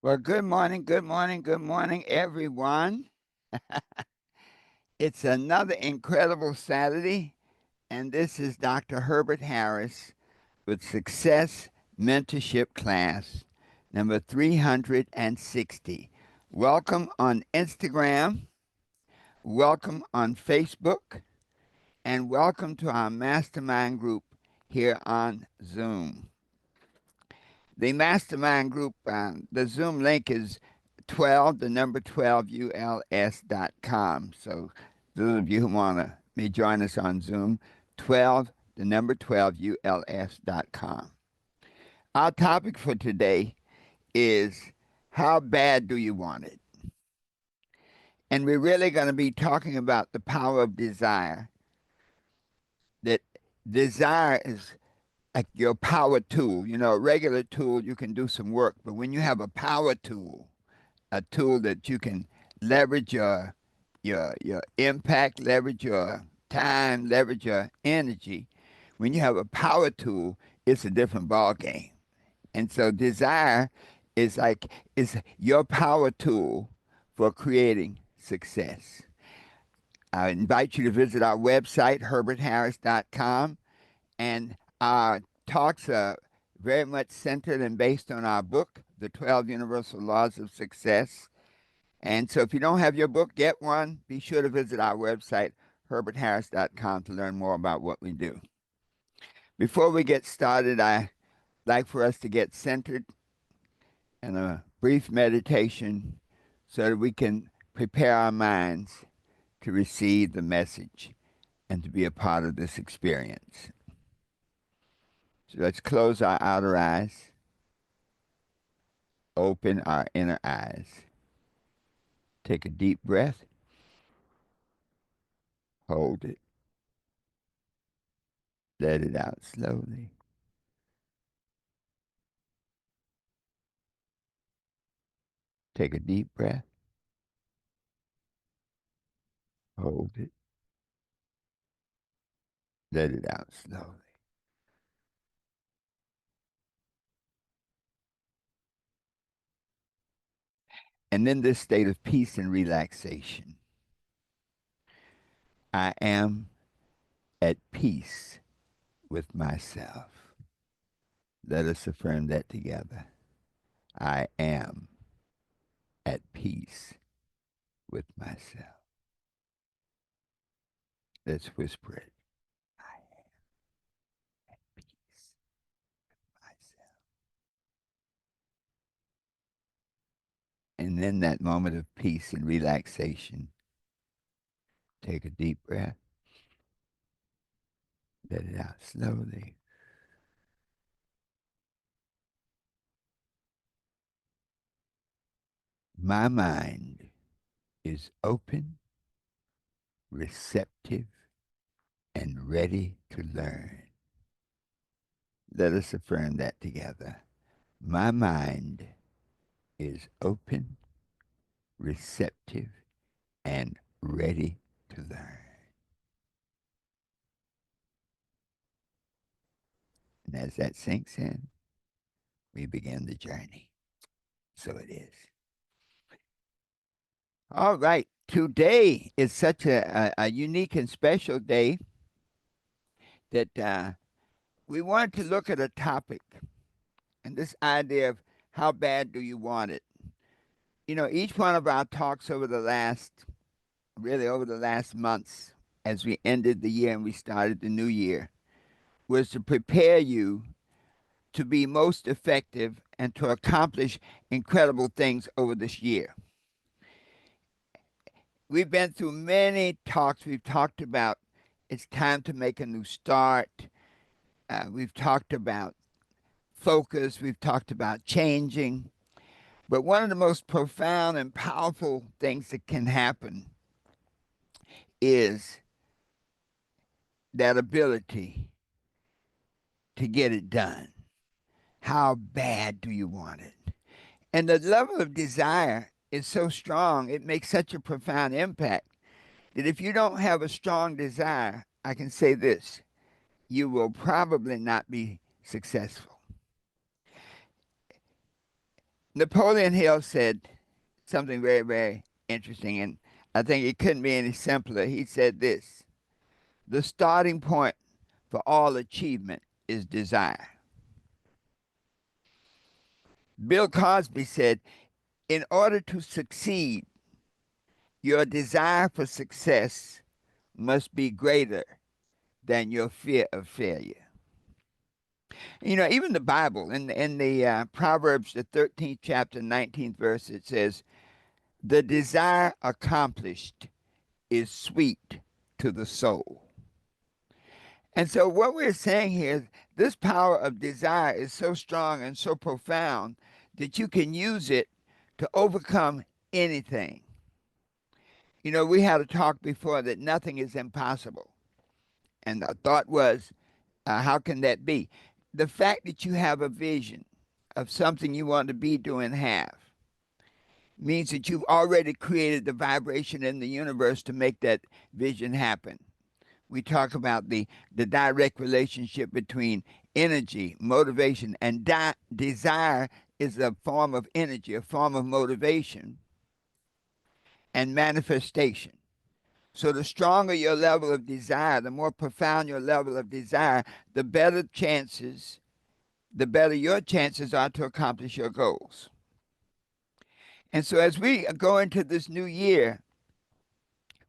Well, good morning, good morning, good morning, everyone. It's another incredible Saturday, and this is Dr. Herbert Harris with Success Mentorship Class number 360. Welcome on Instagram, welcome on Facebook, and welcome to our mastermind group here on Zoom. The mastermind group, the Zoom link is 12, the number 12uls.com. So those of you who want to may join us on Zoom, 12, the number 12uls.com. Our topic for today is how bad do you want it? And we're really going to be talking about the power of desire. That desire is like your power tool. You know, a regular tool, you can do some work, but when you have a power tool, a tool that you can leverage your impact, leverage your time, leverage your energy. When you have a power tool, it's a different ball game. And so desire is your power tool for creating success. I invite you to visit our website, herbertharris.com, and our talks are very much centered and based on our book, The 12 Universal Laws of Success. And so if you don't have your book, get one. Be sure to visit our website, herbertharris.com, to learn more about what we do. Before we get started, I like for us to get centered in a brief meditation so that we can prepare our minds to receive the message and to be a part of this experience. So let's close our outer eyes, open our inner eyes. Take a deep breath, hold it, let it out slowly. Take a deep breath, hold it, let it out slowly. And in this state of peace and relaxation, I am at peace with myself. Let us affirm that together. I am at peace with myself. Let's whisper it. I am at peace with myself. And in that moment of peace and relaxation, take a deep breath, let it out slowly. My mind is open, receptive, and ready to learn. Let us affirm that together. My mind is open, receptive, and ready to learn. And as that sinks in, we begin the journey. So it is. All right. Today is such a unique and special day that we want to look at a topic and this idea of how bad do you want it? You know, each one of our talks over the last months, as we ended the year and we started the new year, was to prepare you to be most effective and to accomplish incredible things over this year. We've been through many talks. We've talked about it's time to make a new start. We've talked about focus. We've talked about changing. But one of the most profound and powerful things that can happen is that ability to get it done. How bad do you want it? And the level of desire is so strong, it makes such a profound impact that if you don't have a strong desire, I can say this, you will probably not be successful. Napoleon Hill said something very, very interesting, and I think it couldn't be any simpler. He said this: the starting point for all achievement is desire. Bill Cosby said, in order to succeed, your desire for success must be greater than your fear of failure. You know, even the Bible, in the Proverbs, the 13th chapter, 19th verse, it says, the desire accomplished is sweet to the soul. And so, what we're saying here is this power of desire is so strong and so profound that you can use it to overcome anything. You know, we had a talk before that nothing is impossible. And the thought was, how can that be? The fact that you have a vision of something you want to be, do, and have means that you've already created the vibration in the universe to make that vision happen. We talk about the direct relationship between energy, motivation, and desire is a form of energy, a form of motivation and manifestation. So the stronger your level of desire, the more profound your level of desire, the better chances, the better your chances are to accomplish your goals. And so as we go into this new year,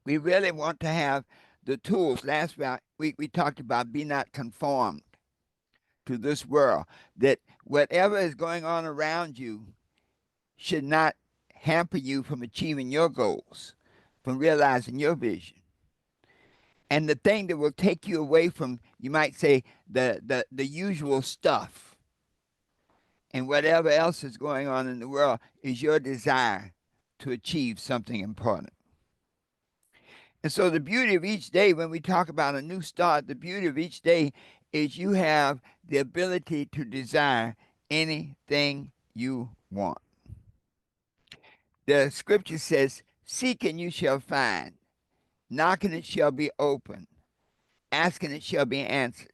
we really want to have the tools. Last week we talked about be not conformed to this world, that whatever is going on around you should not hamper you from achieving your goals, from realizing your vision. And the thing that will take you away from, you might say, the usual stuff and whatever else is going on in the world is your desire to achieve something important. And so the beauty of each day, when we talk about a new start, the beauty of each day is you have the ability to desire anything you want. The scripture says, seek and you shall find, knock and it shall be open, ask and it shall be answered.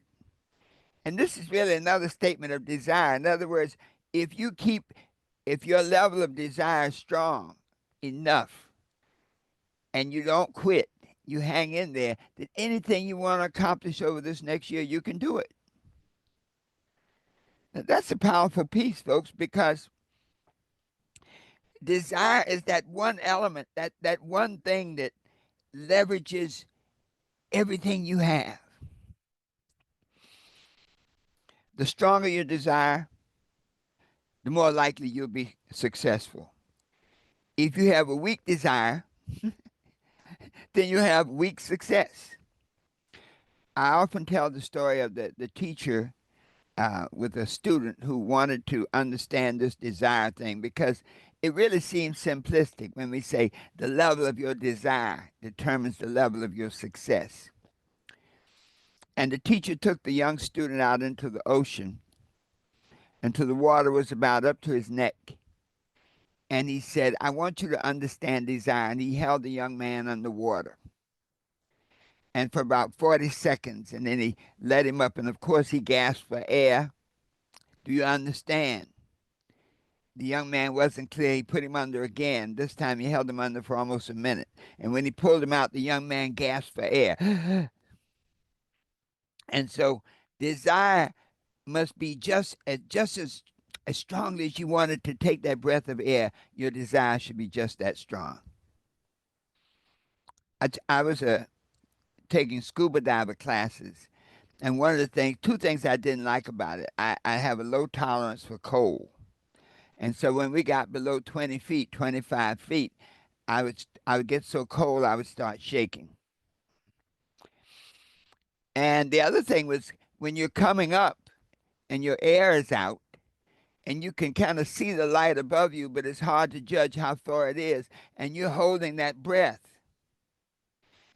And this is really another statement of desire. In other words, if you keep, if your level of desire is strong enough and you don't quit, you hang in there, that anything you want to accomplish over this next year, you can do it. Now, that's a powerful piece, folks, because desire is that one element, that one thing that leverages everything you have. The stronger your desire, the more likely you'll be successful. If you have a weak desire, then you have weak success. I often tell the story of the teacher with a student who wanted to understand this desire thing because it really seems simplistic when we say the level of your desire determines the level of your success. And the teacher took the young student out into the ocean until the water was about up to his neck. And he said, I want you to understand desire. And he held the young man underwater. And for about 40 seconds, and then he let him up. And of course, he gasped for air. Do you understand? The young man wasn't clear. He put him under again. This time he held him under for almost a minute. And when he pulled him out, the young man gasped for air. And so desire must be just as strongly as you wanted to take that breath of air, your desire should be just that strong. I was taking scuba diver classes, and one of the things, two things I didn't like about it, I have a low tolerance for cold. And so when we got below 20 feet, 25 feet, I would get so cold I would start shaking. And the other thing was when you're coming up and your air is out, and you can kind of see the light above you, but it's hard to judge how far it is, and you're holding that breath.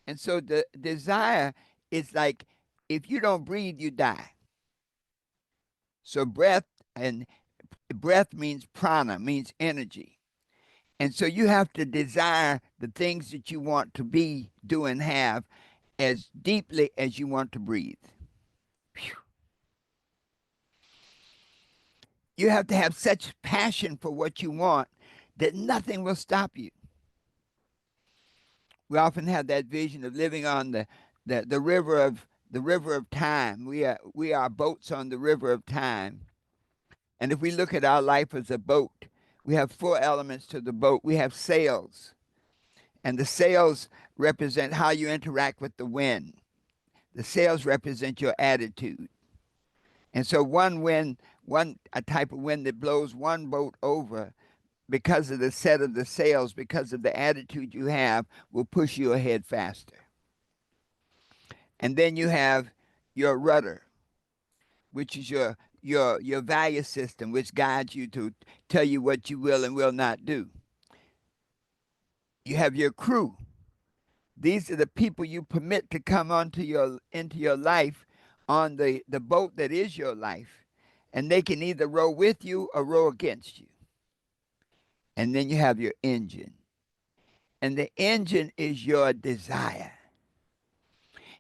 And so the desire is like if you don't breathe, you die. So breath means prana, means energy. And so you have to desire the things that you want to be, do, and have as deeply as you want to breathe. Whew. You have to have such passion for what you want that nothing will stop you. We often have that vision of living on the river of time. We are boats on the river of time. And if we look at our life as a boat, we have four elements to the boat. We have sails, and the sails represent how you interact with the wind. The sails represent your attitude. And so one wind, one a type of wind that blows one boat over because of the set of the sails, because of the attitude you have, will push you ahead faster. And then you have your rudder, which is your value system, which guides you to tell you what you will and will not do. You have your crew. These are the people you permit to come into your life on the boat that is your life. And they can either row with you or row against you. And then you have your engine. And the engine is your desire.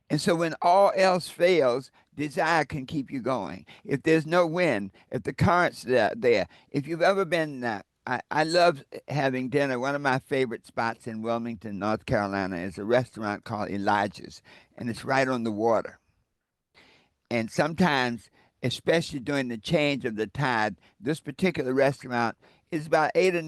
And so when all else fails, desire can keep you going. If there's no wind, if the current's there, if you've ever been, I love having dinner. One of my favorite spots in Wilmington, North Carolina, is a restaurant called Elijah's, and it's right on the water. And sometimes, especially during the change of the tide, this particular restaurant is about 8 or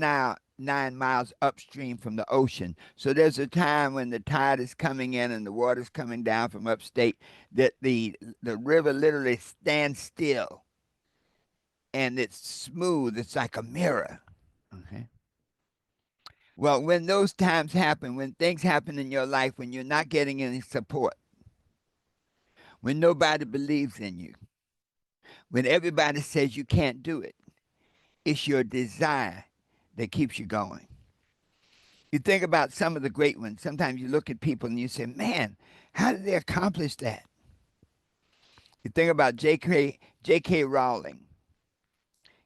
9 miles upstream from the ocean. So there's a time when the tide is coming in and the water's coming down from upstate that the river literally stands still and it's smooth. It's like a mirror. Okay. Well, when those times happen, when things happen in your life, when you're not getting any support, when nobody believes in you, when everybody says you can't do it, it's your desire that keeps you going. You think about some of the great ones. Sometimes you look at people and you say, man, how did they accomplish that? You think about J.K. Rowling.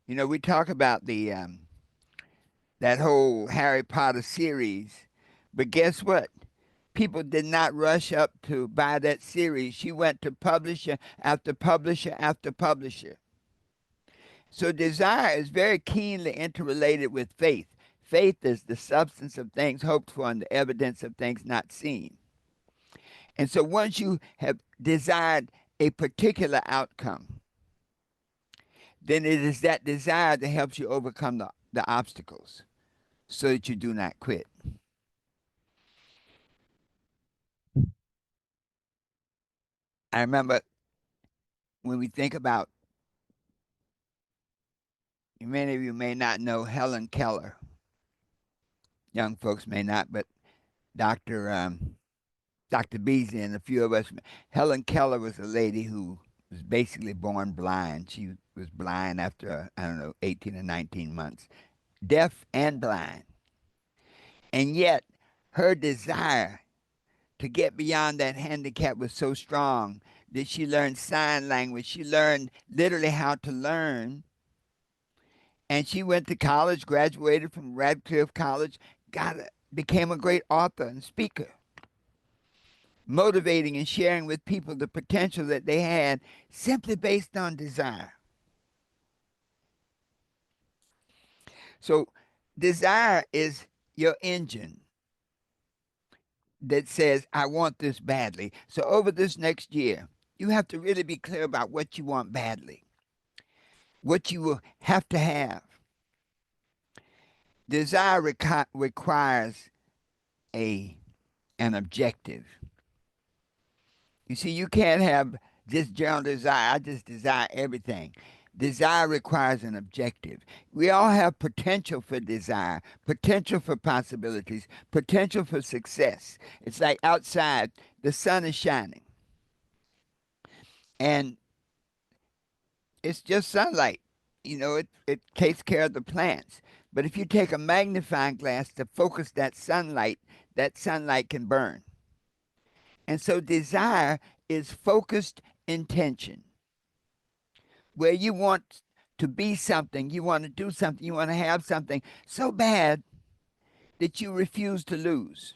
You know, we talk about that whole Harry Potter series, but guess what? People did not rush up to buy that series. She went to publisher after publisher after publisher. So desire is very keenly interrelated with faith. Faith is the substance of things hoped for and the evidence of things not seen. And so once you have desired a particular outcome, then it is that desire that helps you overcome the obstacles so that you do not quit. I remember when we think about, many of you may not know Helen Keller. Young folks may not, but Dr. Beasley and a few of us. Helen Keller was a lady who was basically born blind. She was blind after, I don't know, 18 or 19 months, deaf and blind. And yet, her desire to get beyond that handicap was so strong that she learned sign language. She learned literally how to learn. And she went to college, graduated from Radcliffe College, became a great author and speaker, motivating and sharing with people the potential that they had simply based on desire. So, desire is your engine that says, I want this badly. So, over this next year, you have to really be clear about what you want badly, what you will have to have. Desire requires a an objective. You see, you can't have just general desire. I just desire everything. Desire requires an objective. We all have potential for desire, potential for possibilities, potential for success. It's like outside, the sun is shining, and it's just sunlight. It takes care of the plants. But if you take a magnifying glass to focus that sunlight can burn. And so desire is focused intention, where you want to be something, you want to do something, you want to have something so bad that you refuse to lose.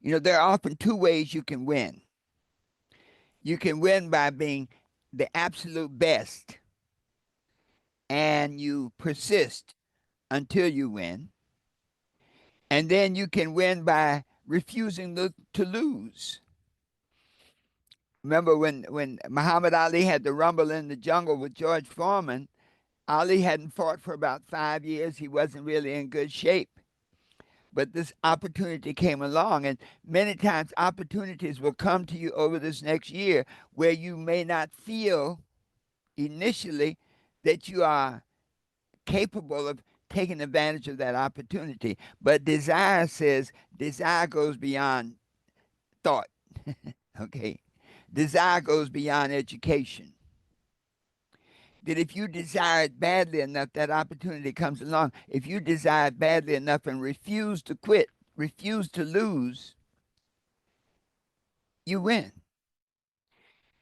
There are often two ways you can win. You can win by being the absolute best, and you persist until you win. And then you can win by refusing to lose. Remember when Muhammad Ali had the rumble in the jungle with George Foreman, Ali hadn't fought for about 5 years. He wasn't really in good shape. But this opportunity came along, and many times opportunities will come to you over this next year where you may not feel initially that you are capable of taking advantage of that opportunity. But desire goes beyond thought. Okay. Desire goes beyond education. That if you desire it badly enough, that opportunity comes along. If you desire it badly enough and refuse to quit, refuse to lose, you win.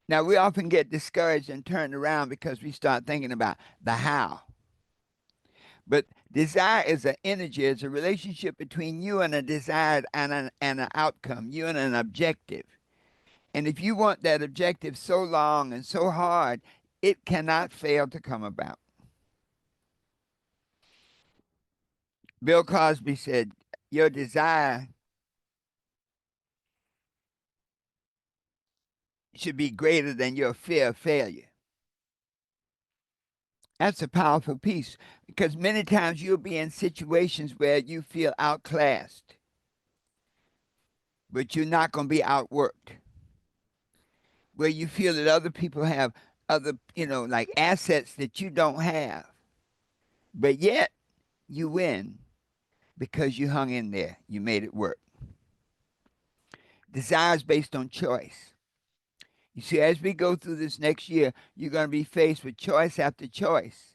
Now, we often get discouraged and turned around because we start thinking about the how. But desire is an energy, it's a relationship between you and a desired and an outcome, you and an objective. And if you want that objective so long and so hard, it cannot fail to come about. Bill Cosby said, your desire should be greater than your fear of failure. That's a powerful piece because many times you'll be in situations where you feel outclassed, but you're not going to be outworked. Where you feel that other people have other, like assets that you don't have, but yet you win because you hung in there. You made it work. Desire is based on choice. You see, as we go through this next year, you're going to be faced with choice after choice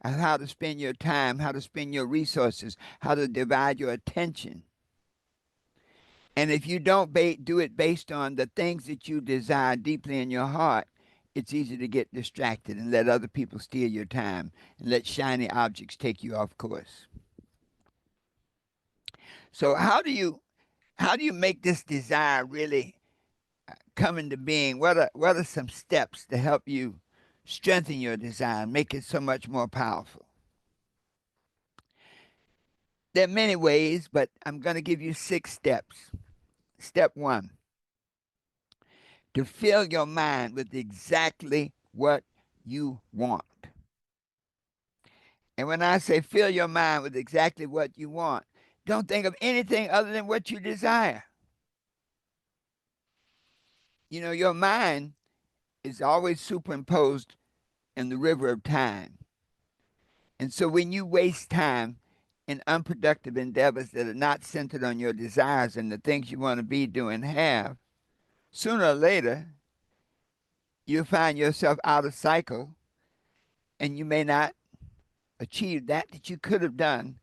of how to spend your time, how to spend your resources, how to divide your attention. And if you don't do it based on the things that you desire deeply in your heart, it's easy to get distracted and let other people steal your time and let shiny objects take you off course. So how do you make this desire really come into being? What are some steps to help you strengthen your desire and make it so much more powerful? There are many ways, but I'm going to give you 6 steps. Step 1, to fill your mind with exactly what you want. And when I say fill your mind with exactly what you want, don't think of anything other than what you desire. Your mind is always superimposed in the river of time. And so when you waste time in unproductive endeavors that are not centered on your desires and the things you want to be, do, and have, sooner or later, you'll find yourself out of cycle and you may not achieve that you could have done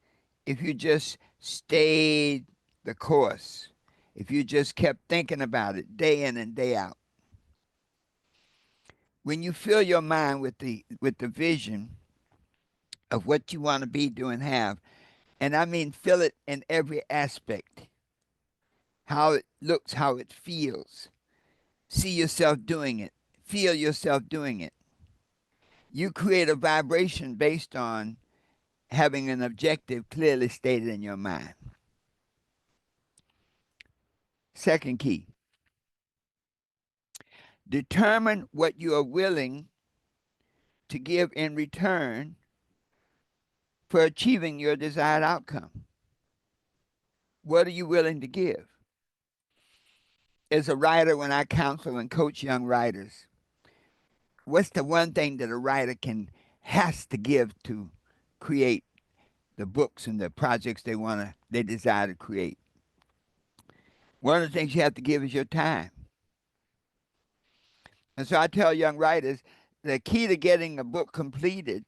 if you just stayed the course, if you just kept thinking about it day in and day out. When you fill your mind with the vision of what you want to be, do, and have, and I mean fill it in every aspect, how it looks, how it feels, see yourself doing it, feel yourself doing it. You create a vibration based on having an objective clearly stated in your mind. Second key, determine what you are willing to give in return for achieving your desired outcome. What are you willing to give? As a writer, when I counsel and coach young writers, what's the one thing that a writer has to give to create the books and the projects they desire to create? One of the things you have to give is your time. And so I tell young writers, the key to getting a book completed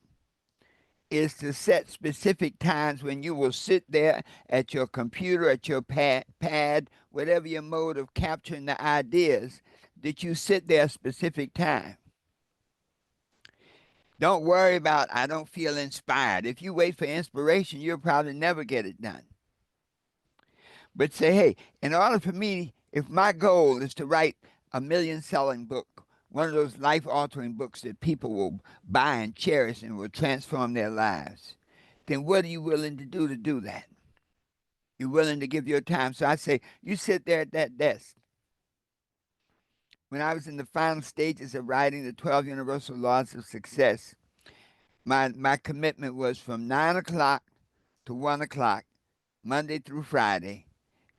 is to set specific times when you will sit there at your computer, at your pad, whatever your mode of capturing the ideas, that you sit there a specific time. Don't worry about, I don't feel inspired. If you wait for inspiration, you'll probably never get it done. But say, hey, in order for me, if my goal is to write a million selling book, one of those life-altering books that people will buy and cherish and will transform their lives, then what are you willing to do that? You're willing to give your time. So I say, you sit there at that desk. When I was in the final stages of writing the 12 Universal Laws of Success, my commitment was from 9 o'clock to 1 o'clock, Monday through Friday,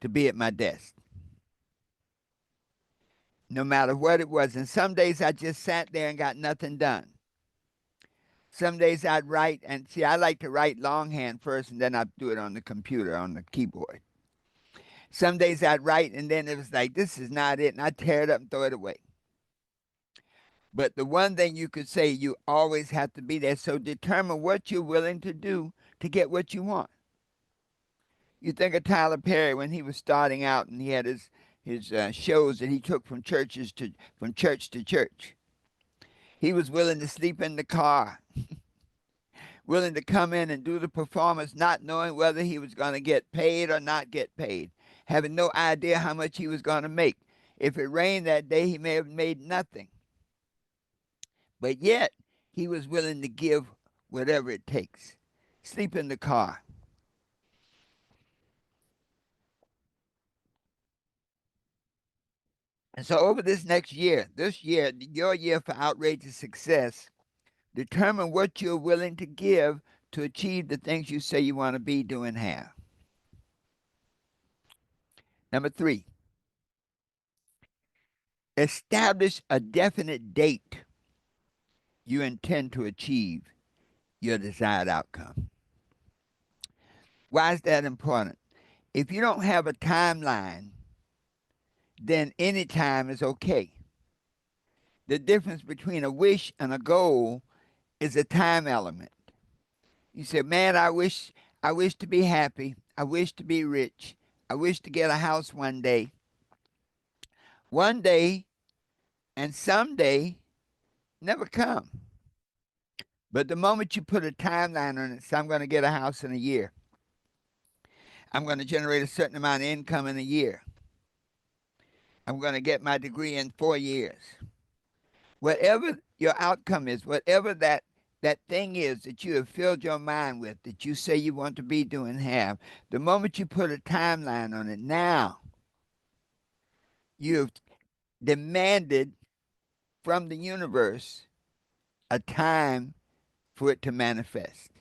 to be at my desk, no matter what it was. And some days I just sat there and got nothing done. Some days I'd write, and see, I like to write longhand first, and then I'd do it on the computer, on the keyboard. Some days I'd write, and then it was like, this is not it, and I'd tear it up and throw it away. But the one thing you could say, you always have to be there. So determine what you're willing to do to get what you want. You think of Tyler Perry when he was starting out, and he had his shows that he took from church to church. He was willing to sleep in the car, willing to come in and do the performance, not knowing whether he was going to get paid or not get paid, having no idea how much he was going to make. If it rained that day, he may have made nothing. But yet, he was willing to give whatever it takes. Sleep in the car. And so over this year, your year for outrageous success, determine what you're willing to give to achieve the things you say you want to be, do, and have. Number 3, establish a definite date you intend to achieve your desired outcome. Why is that important? If you don't have a timeline, then any time is okay. The difference between a wish and a goal is a time element. You say, man, I wish to be happy. I wish to be rich. I wish to get a house one day. One day and someday never come. But the moment you put a timeline on it, so I'm going to get a house in a year. I'm going to generate a certain amount of income in a year. I'm going to get my degree in 4 years. Whatever your outcome is, whatever that thing is that you have filled your mind with, that you say you want to be, do, and have, the moment you put a timeline on it, now you've demanded from the universe a time for it to manifest.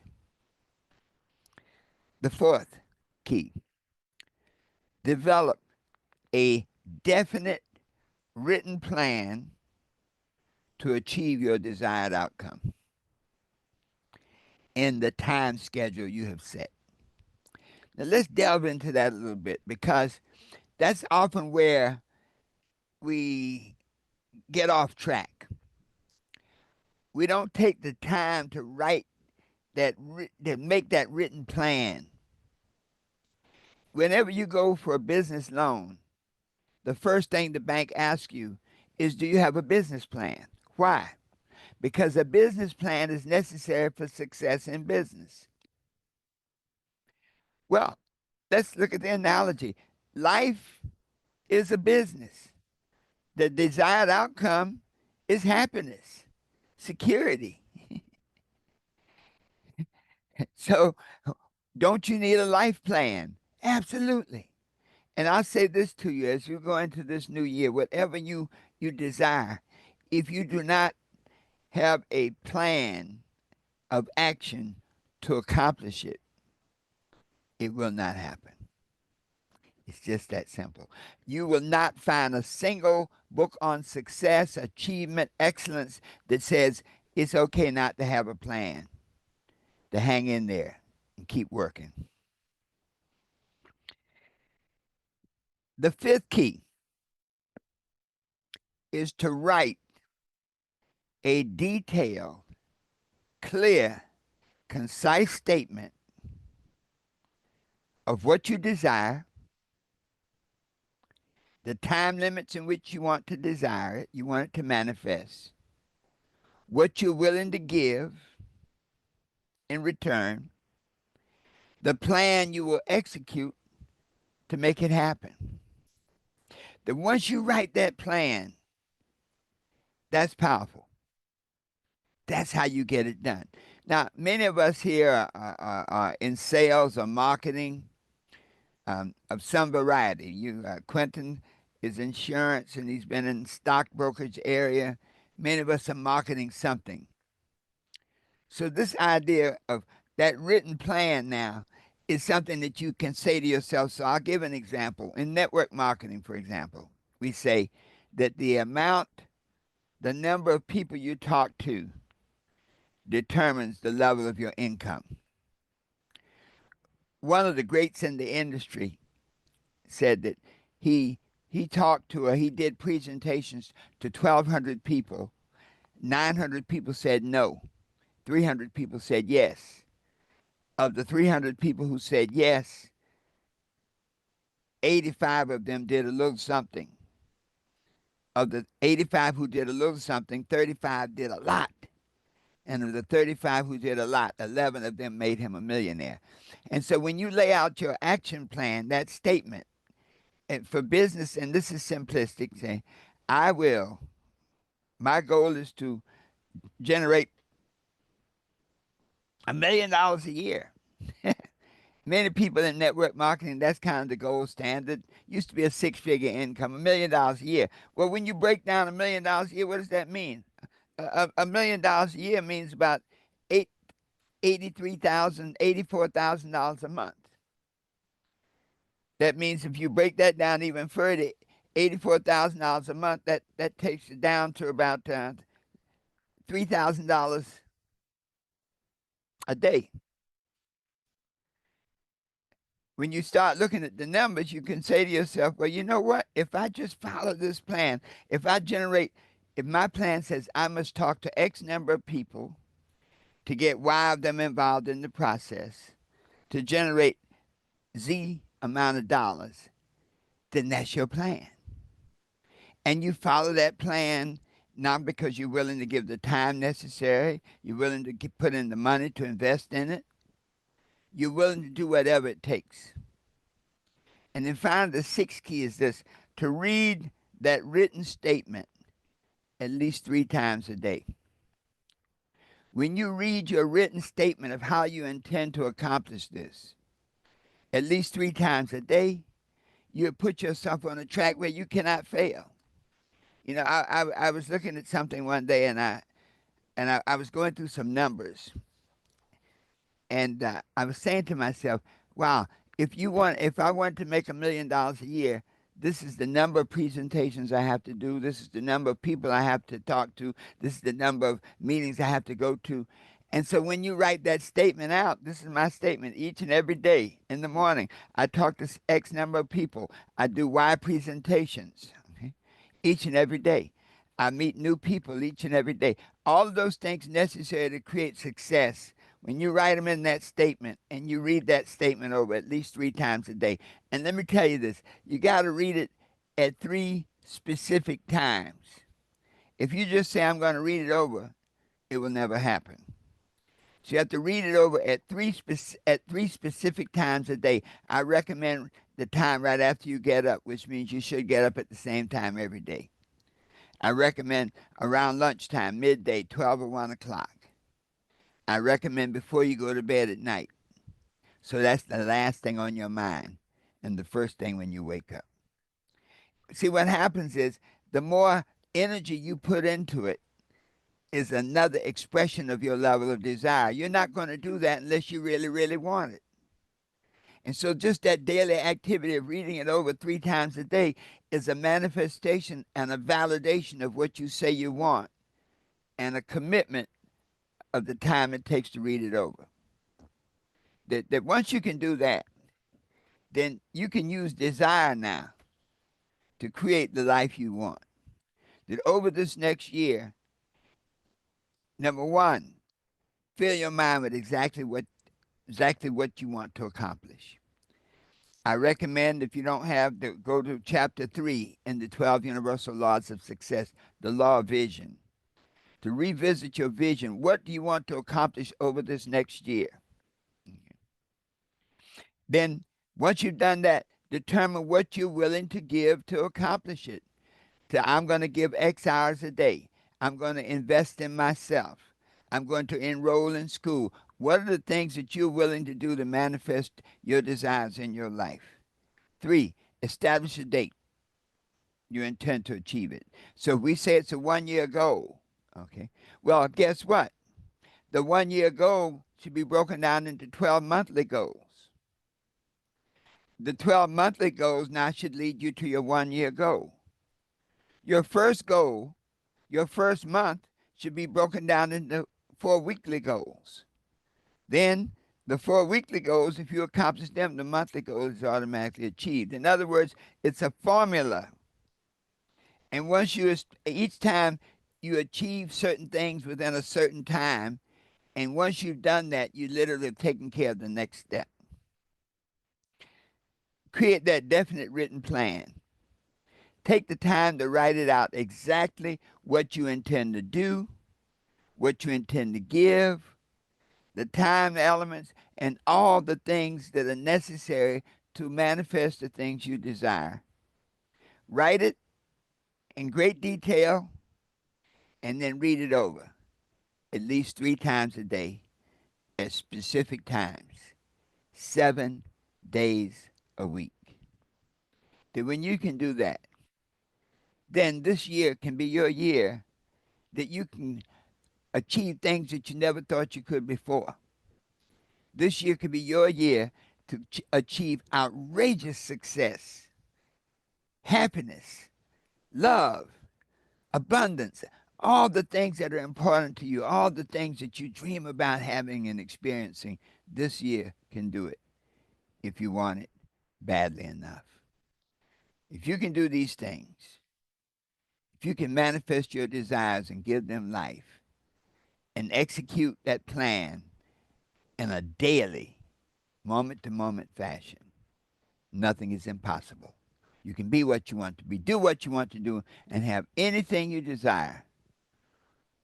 The 4th key, develop a definite written plan to achieve your desired outcome in the time schedule you have set. Now, let's delve into that a little bit, because that's often where we get off track. We don't take the time to write to make that written plan. Whenever you go for a business loan, the first thing the bank asks you is, do you have a business plan? Why? Because a business plan is necessary for success in business. Well, let's look at the analogy. Life is a business. The desired outcome is happiness, security. So, don't you need a life plan? Absolutely. And I'll say this to you as you go into this new year, whatever you desire, if you do not have a plan of action to accomplish it, it will not happen. It's just that simple. You will not find a single book on success, achievement, excellence that says it's okay not to have a plan, to hang in there and keep working. The 5th key is to write a detailed, clear, concise statement of what you desire, the time limits in which you want to desire it, you want it to manifest, what you're willing to give in return, the plan you will execute to make it happen. Then once you write that plan, That's powerful. That's how you get it done. Now, many of us here are in sales or marketing of some variety. Quentin is insurance, and he's been in stock brokerage area. Many of us are marketing something. So this idea of that written plan now is something that you can say to yourself. So I'll give an example. In network marketing, for example, we say that the number of people you talk to determines the level of your income. One of the greats in the industry said that he he did presentations to 1,200 people. 900 people said no. 300 people said yes. Of the 300 people who said yes, 85 of them did a little something. Of the 85 who did a little something, 35 did a lot. And of the 35 who did a lot, 11 of them made him a millionaire. And so when you lay out your action plan, that statement, and for business, and this is simplistic, say, I will, my goal is to generate $1 million a year. Many people in network marketing, that's kind of the gold standard. Used to be a six-figure income, $1 million a year. Well, when you break down $1 million a year, what does that mean? $1 million a year means about eight, $84,000 a month. That means if you break that down even further, $84,000 a month, that takes it down to about $3,000 a day. When you start looking at the numbers, you can say to yourself, well, you know what? If I just follow this plan, if my plan says I must talk to X number of people to get Y of them involved in the process to generate Z amount of dollars, then that's your plan. And you follow that plan not because you're willing to give the time necessary, you're willing to put in the money to invest in it, you're willing to do whatever it takes. And then finally, the sixth key is this: to read that written statement at least 3 times a day. When you read your written statement of how you intend to accomplish this at least 3 times a day, you put yourself on a track where you cannot fail. You know, I was looking at something one day, and I was going through some numbers, and I was saying to myself, "Wow, if I want to make $1 million a year, this is the number of presentations I have to do. This is the number of people I have to talk to. This is the number of meetings I have to go to." And so when you write that statement out, this is my statement each and every day in the morning. I talk to X number of people. I do Y presentations, okay, each and every day. I meet new people each and every day. All of those things necessary to create success. When you write them in that statement and you read that statement over at least 3 times a day. And let me tell you this, you got to read it at 3 specific times. If you just say, I'm going to read it over, it will never happen. So you have to read it over at three specific times a day. I recommend the time right after you get up, which means you should get up at the same time every day. I recommend around lunchtime, midday, 12 or 1 o'clock. I recommend before you go to bed at night. So that's the last thing on your mind and the first thing when you wake up. See, what happens is the more energy you put into it is another expression of your level of desire. You're not going to do that unless you really, really want it. And so just that daily activity of reading it over 3 times a day is a manifestation and a validation of what you say you want and a commitment of the time it takes to read it over. That once you can do that, then you can use desire now to create the life you want. That over this next year, number one, fill your mind with exactly what you want to accomplish. I recommend, if you don't have, to go to chapter 3 in the 12 Universal Laws of Success, the Law of Vision. To revisit your vision. What do you want to accomplish over this next year? Then, once you've done that, determine what you're willing to give to accomplish it. So I'm going to give X hours a day. I'm going to invest in myself. I'm going to enroll in school. What are the things that you're willing to do to manifest your desires in your life? 3, establish a date you intend to achieve it. So if we say it's a 1-year goal, okay, well, guess what? The 1-year goal should be broken down into 12 monthly goals. The 12 monthly goals now should lead you to your 1-year goal. Your first goal, your first month, should be broken down into 4 weekly goals. Then the 4 weekly goals, if you accomplish them, the monthly goal is automatically achieved. In other words, it's a formula. And once each time you achieve certain things within a certain time, and once you've done that, you literally have taken care of the next step. Create that definite written plan. Take the time to write it out exactly what you intend to do, what you intend to give, the time elements, and all the things that are necessary to manifest the things you desire. Write it in great detail and then read it over at least 3 times a day at specific times, 7 days a week. Then when you can do that, then this year can be your year that you can achieve things that you never thought you could before. This year could be your year to achieve outrageous success, happiness, love, abundance, all the things that are important to you, all the things that you dream about having and experiencing. This year can do it if you want it badly enough. If you can do these things, if you can manifest your desires and give them life and execute that plan in a daily, moment to moment fashion, nothing is impossible. You can be what you want to be, do what you want to do, and have anything you desire,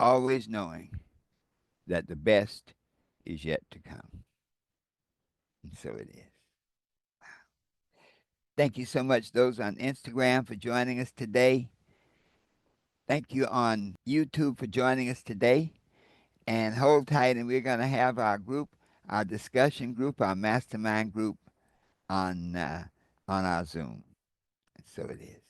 always knowing that the best is yet to come. And so it is. Thank you so much, those on Instagram, for joining us today. Thank you on YouTube for joining us today. And hold tight, and we're going to have our group, our discussion group, our mastermind group on our Zoom. And so it is.